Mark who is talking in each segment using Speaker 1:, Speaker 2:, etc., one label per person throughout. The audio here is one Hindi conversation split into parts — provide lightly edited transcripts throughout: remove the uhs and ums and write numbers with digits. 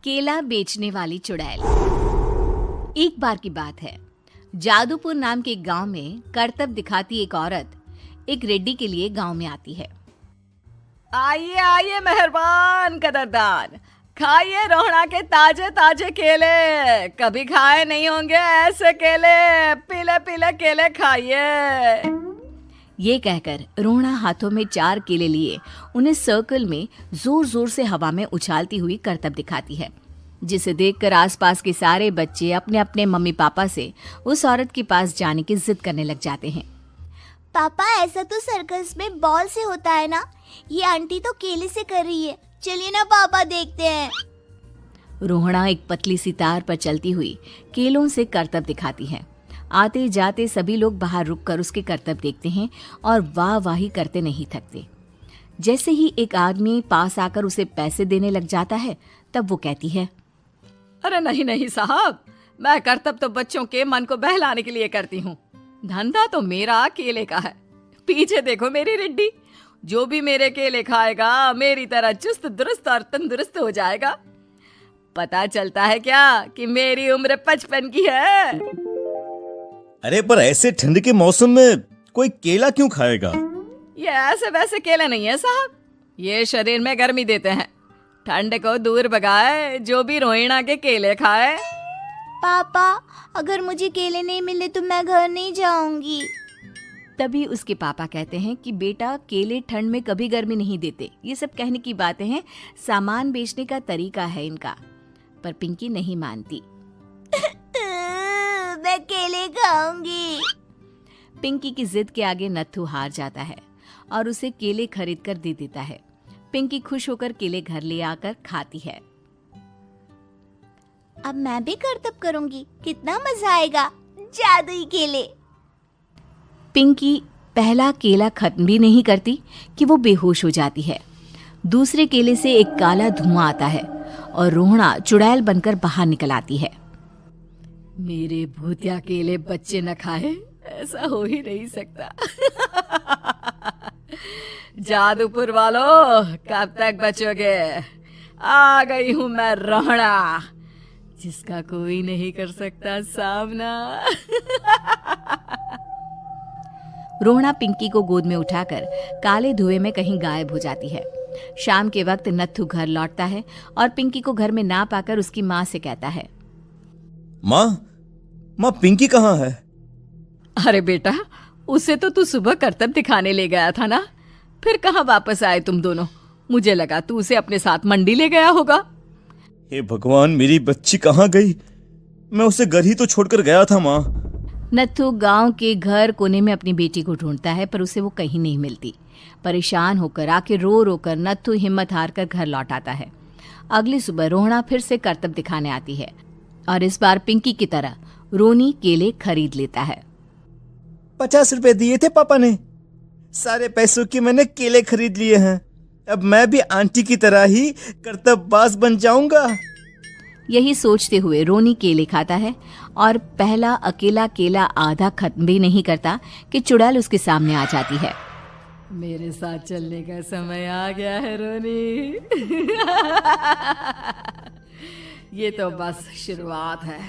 Speaker 1: केला बेचने वाली चुड़ैल। एक बार की बात है, जादूपुर नाम के एक गांव में करतब दिखाती एक औरत एक रेड्डी के लिए गांव में आती है।
Speaker 2: आइए आइए मेहरबान कदरदान, खाइए रोहड़ा के ताजे ताजे केले। कभी खाए नहीं होंगे ऐसे केले। पीले पीले केले खाइए।
Speaker 1: ये कहकर रोहड़ा हाथों में 4 केले लिए उन्हें सर्कल में जोर जोर से हवा में उछालती हुई करतब दिखाती है, जिसे देखकर आसपास के सारे बच्चे अपने अपने मम्मी पापा से उस औरत के पास जाने की जिद करने लग जाते हैं।
Speaker 3: पापा, ऐसा तो सर्कस में बॉल से होता है ना, ये आंटी तो केले से कर रही है। चलिए ना पापा, देखते हैं।
Speaker 1: रोहड़ा एक पतली सी तार पर चलती हुई केलों से करतब दिखाती है। आते जाते सभी लोग बाहर रुककर उसके करतब देखते हैं और वाह वाही करते नहीं थकते। जैसे ही एक आदमी पास आकर उसे पैसे देने लग जाता है, तब वो कहती है,
Speaker 2: अरे नहीं नहीं साहब, मैं करतब तो बच्चों के मन को बहलाने के लिए करती हूँ। धंधा तो मेरा केले का है। पीछे देखो मेरी रिड्डी, जो भी मेरे केले खाएगा मेरी तरह चुस्त दुरुस्त और तंदुरुस्त हो जाएगा। पता चलता है क्या कि मेरी उम्र 55 की है।
Speaker 4: अरे पर ऐसे ठंड के मौसम में कोई केला क्यों खाएगा?
Speaker 2: ये ऐसे वैसे केले नहीं है साहब, ये शरीर में गर्मी देते हैं। ठंड को दूर भगाए जो भी रोहिणा के केले खाए।
Speaker 3: पापा, अगर मुझे केले नहीं मिले तो मैं घर नहीं जाऊंगी।
Speaker 1: तभी उसके पापा कहते हैं कि बेटा, केले ठंड में कभी गर्मी नहीं देते। ये सब कहने की बातें हैं, सामान बेचने का तरीका है इनका। पर पिंकी नहीं मानती।
Speaker 3: मैं केले खाऊंगी।
Speaker 1: पिंकी की जिद के आगे नत्थू हार जाता है और उसे केले खरीद कर दे देता है। पिंकी खुश होकर केले घर ले आकर खाती है।
Speaker 3: अब मैं भी करतब करूंगी, कितना मजा आएगा। जादुई केले।
Speaker 1: पिंकी पहला केला खत्म भी नहीं करती कि वो बेहोश हो जाती है। दूसरे केले से एक काला धुआं आता है और रोहड़ा चुड़ैल बनकर बाहर निकल आती है।
Speaker 2: मेरे भूतिया केले बच्चे न खाए, ऐसा हो ही नहीं सकता। जादूपुर वालों, कब तक बचोगे? आ गई हूं मैं रोहड़ा, जिसका कोई नहीं कर सकता सामना।
Speaker 1: रोहड़ा पिंकी को गोद में उठाकर काले धुएं में कहीं गायब हो जाती है। शाम के वक्त नत्थू घर लौटता है और पिंकी को घर में ना पाकर उसकी माँ से कहता है,
Speaker 4: माँ पिंकी कहाँ है?
Speaker 2: अरे बेटा, उसे तो तू सुबह करतब दिखाने ले गया था ना, फिर कहाँ वापस आए तुम दोनों? मुझे लगा तू उसे अपने साथ मंडी ले गया होगा।
Speaker 4: हे भगवान, मेरी बच्ची कहाँ गई? मैं उसे घर ही तो छोड़कर गया था माँ।
Speaker 1: नत्थू गांव के घर कोने में अपनी बेटी को ढूंढता है, पर उसे वो कहीं नहीं मिलती। परेशान होकर आके रो रो कर नत्थू हिम्मत हार कर घर लौट आता है। अगली सुबह रोहड़ा फिर से करतब दिखाने आती है और इस बार पिंकी की तरह रोनी केले खरीद लेता है।
Speaker 4: 50 रुपए दिए थे पापा ने, सारे पैसों के मैंने केले खरीद लिए हैं। अब मैं भी आंटी की तरह ही करतबबाज बन जाऊंगा।
Speaker 1: यही सोचते हुए रोनी केले खाता है और पहला अकेला केला आधा खत्म भी नहीं करता कि चुड़ैल उसके सामने आ जाती है।
Speaker 2: मेरे साथ चलने का समय आ गया है रोनी। ये तो बस शुरुआत है।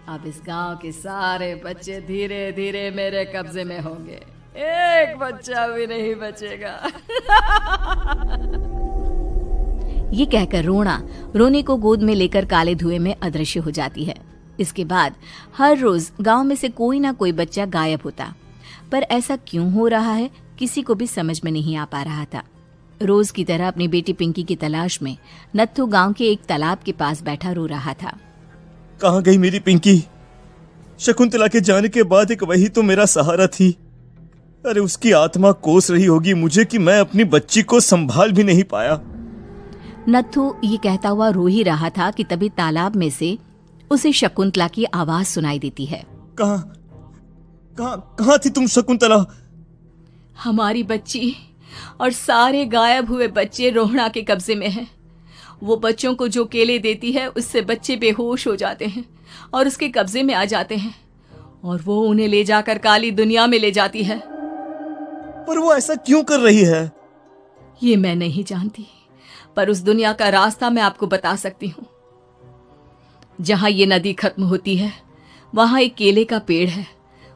Speaker 2: अब इस गांव के सारे बच्चे धीरे धीरे मेरे कब्जे में होंगे, एक बच्चा भी नहीं बचेगा।
Speaker 1: ये कहकर रोना रोनी को गोद में लेकर काले धुएं में अदृश्य हो जाती है। इसके बाद हर रोज गांव में से कोई ना कोई बच्चा गायब होता, पर ऐसा क्यों हो रहा है किसी को भी समझ में नहीं आ पा रहा था। रोज की तरह अपनी बेटी पिंकी की तलाश में नत्थू गांव के एक तालाब के पास बैठा रो रहा था।
Speaker 4: कहाँ गई मेरी पिंकी? शकुंतला के जाने के बाद एक वही तो मेरा सहारा थी। अरे उसकी आत्मा कोस रही होगी मुझे कि मैं अपनी बच्ची को संभाल भी नहीं पाया।
Speaker 1: नत्थू ये कहता हुआ रो ही रहा था कि तभी तालाब में से उसे शकुंतला की आवाज सुनाई देती है।
Speaker 4: कहाँ थी तुम शकुंतला?
Speaker 2: हमारी बच्ची और सारे गायब हुए बच्चे रोहड़ा के कब्जे में हैं। वो बच्चों को जो केले देती है उससे बच्चे बेहोश हो जाते हैं और उसके कब्जे में आ जाते हैं और वो उन्हें ले जाकर काली दुनिया में ले जाती है।
Speaker 4: पर वो ऐसा क्यों कर रही है?
Speaker 2: ये मैं नहीं जानती, पर उस दुनिया का रास्ता मैं आपको बता सकती हूँ। जहां ये नदी खत्म होती है वहां एक केले का पेड़ है,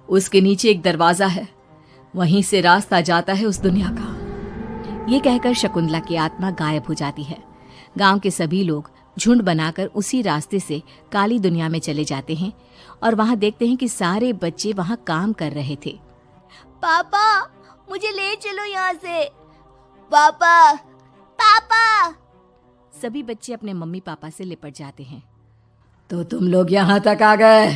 Speaker 2: उसके नीचे एक दरवाजा है, वहीं से रास्ता जाता है उस दुनिया का।
Speaker 1: ये कहकर शकुंतला की आत्मा गायब हो जाती है। गांव के सभी लोग झुंड बनाकर उसी रास्ते से काली दुनिया में चले जाते हैं और वहां देखते हैं कि सारे बच्चे वहां काम कर रहे थे।
Speaker 3: पापा मुझे ले चलो यहाँ से। पापा पापा।
Speaker 1: सभी बच्चे अपने मम्मी पापा से लिपट जाते हैं।
Speaker 2: तो तुम लोग यहाँ तक आ गए?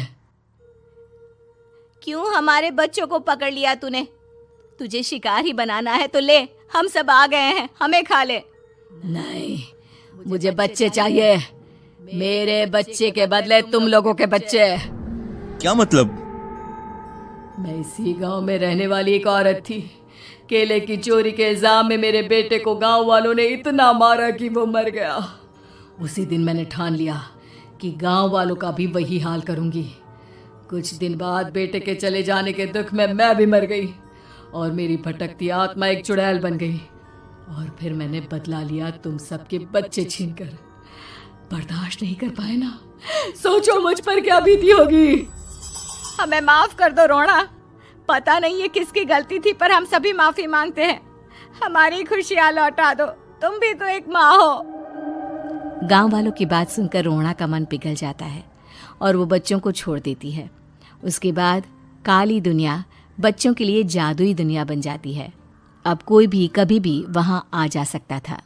Speaker 1: क्यों हमारे बच्चों को पकड़ लिया तूने? तुझे शिकार ही बनाना है तो ले, हम सब आ गए हैं, हमें खा ले।
Speaker 2: नहीं, मुझे बच्चे चाहिए, मेरे बच्चे के बदले तुम लोगों के बच्चे।
Speaker 4: क्या मतलब?
Speaker 2: मैं इसी गांव में रहने वाली एक औरत थी। केले की चोरी के इल्जाम में मेरे बेटे को गांव वालों ने इतना मारा कि वो मर गया। उसी दिन मैंने ठान लिया कि गांव वालों का भी वही हाल करूंगी। कुछ दिन बाद बेटे के चले जाने के दुख में मैं भी मर गई और मेरी भटकती आत्मा एक चुड़ैल बन गई। और फिर मैंने बदला लिया तुम सबके बच्चे छीनकर। बर्दाश्त नहीं कर पाए ना, सोचो मुझ पर क्या बीती होगी।
Speaker 1: हमें माफ कर दो रोना, पता नहीं ये किसकी गलती थी पर हम सभी माफी मांगते हैं। हमारी खुशियां लौटा दो, तुम भी तो एक माँ हो। गांव वालों की बात सुनकर रोना का मन पिघल जाता है और वो बच्चों को छोड़ देती है। उसके बाद काली दुनिया बच्चों के लिए जादुई दुनिया बन जाती है। अब कोई भी कभी भी वहां आ जा सकता था।